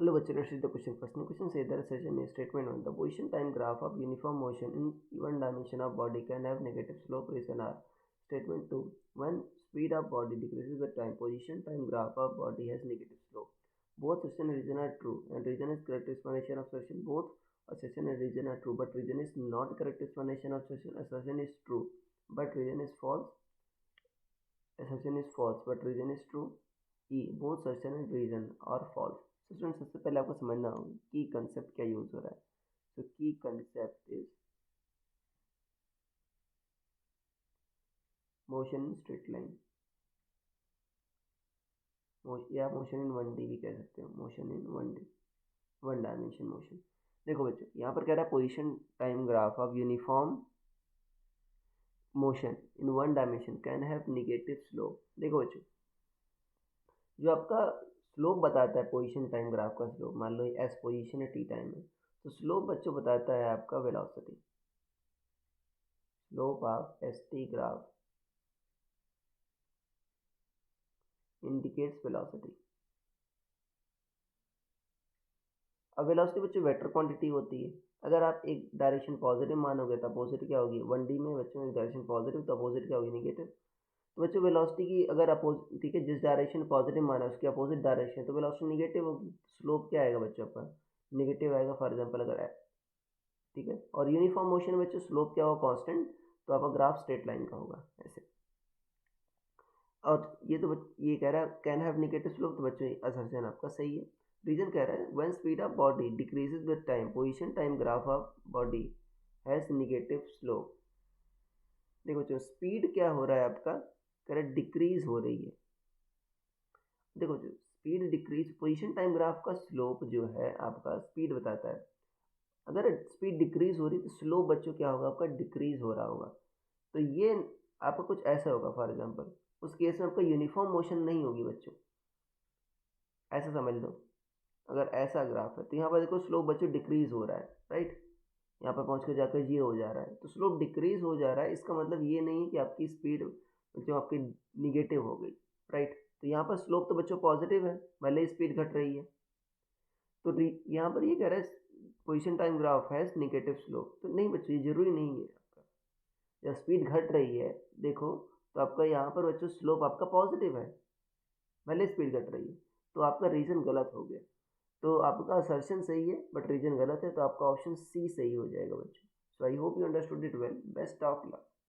Hello, bachcho, let's read the question. First question says there is such a statement on the position time graph of uniform motion in one dimension of body can have negative slope. Reason are. Statement 2. When speed of body decreases with time, position time graph of body has negative slope. Both assertion and reason are true, and reason is correct explanation of assertion. Both assertion and reason are true, but reason is not correct explanation of assertion. Assertion is true, but reason is false. Assertion is false, but reason is true. E. Both assertion and reason are false. So student सबसे पहले आपको समझना होगा की concept क्या use हो रहा है. सो की concept is motion in straight line या मोशन इन 1D भी कह सकते हो. Motion in 1D, one dimension motion. देखो बच्चों, यहाँ पर कह रहा है position time graph of uniform motion in one dimension can have negative slope. देखो बच्चों, जो आपका स्लोप बताता है पोजीशन टाइम ग्राफ का स्लोप, मान लो एस पोजीशन है, टी टाइम है, तो स्लोप बच्चों बताता है आपका velocity. Slope of S T graph indicates velocity. अब वेलोसिटी बच्चों वेक्टर क्वांटिटी होती है. अगर आप एक डायरेक्शन पॉजिटिव मानोगे तो अपोजिट क्या होगी. 1D में बच्चों एक डायरेक्शन पॉजिटिव तो अपोजिट क्या होगी, नेगेटिव. तो बच्चों वेलोसिटी की अगर अपोजिट, ठीक है, जिस डायरेक्शन पॉजिटिव माना है उसकी अपोजिट डायरेक्शन, तो वेलोसिटी नेगेटिव होगी. स्लोप क्या आएगा बच्चों आपका, नेगेटिव आएगा. फॉर एग्जांपल अगर है, ठीक है, और यूनिफॉर्म मोशन में बच्चों स्लोप क्या होगा, कांस्टेंट, तो आपका ग्राफ स्ट्रेट लाइन का होगा ऐसे. और ये तो ये कह रहा है कैन हैव नेगेटिव स्लोप, तो बच्चों असर्शन आपका सही है. रीजन कह रहा है when speed of body decreases with time, position time graph of body has negative slope. देखो बच्चों, स्पीड क्या हो रहा है आपका, कह रहा है डिक्रीज हो रही है. देखो बच्चों, speed decrease, position time graph का स्लोप जो है आपका स्पीड बताता है. अगर स्पीड डिक्रीज हो रही तो स्लोप बच्चों क्या होगा आपका, डिक्रीज हो रहा होगा. तो ये आपका कुछ ऐसा होगा. फॉर एग्जांपल उस केस में आपका यूनिफॉर्म मोशन नहीं होगी बच्चों, ऐसा समझ लो. अगर ऐसा ग्राफ है तो यहाँ पर देखो स्लोप बच्चों डिक्रीज हो रहा है, राइट. यहाँ पर पहुँच कर जाकर जीरो हो जा रहा है, तो स्लोप डिक्रीज हो जा रहा है. इसका मतलब ये नहीं है कि आपकी स्पीड जो आपकी निगेटिव हो गई, राइट. तो यहाँ पर स्लोप तो बच्चों पॉजिटिव है, भले ही स्पीड घट रही है. तो यहाँ पर ये कह रहा है position time graph has negative slope. तो नहीं बच्चों, ये जरूरी नहीं है. आपका जब स्पीड घट रही है देखो, तो आपका यहाँ पर बच्चों स्लोप आपका पॉजिटिव है, भले स्पीड घट रही है. तो आपका रीजन गलत हो गया. तो आपका असर्शन सही है बट रीजन गलत है, तो आपका ऑप्शन सी सही हो जाएगा बच्चों. So I hope you understood it well. Best of luck.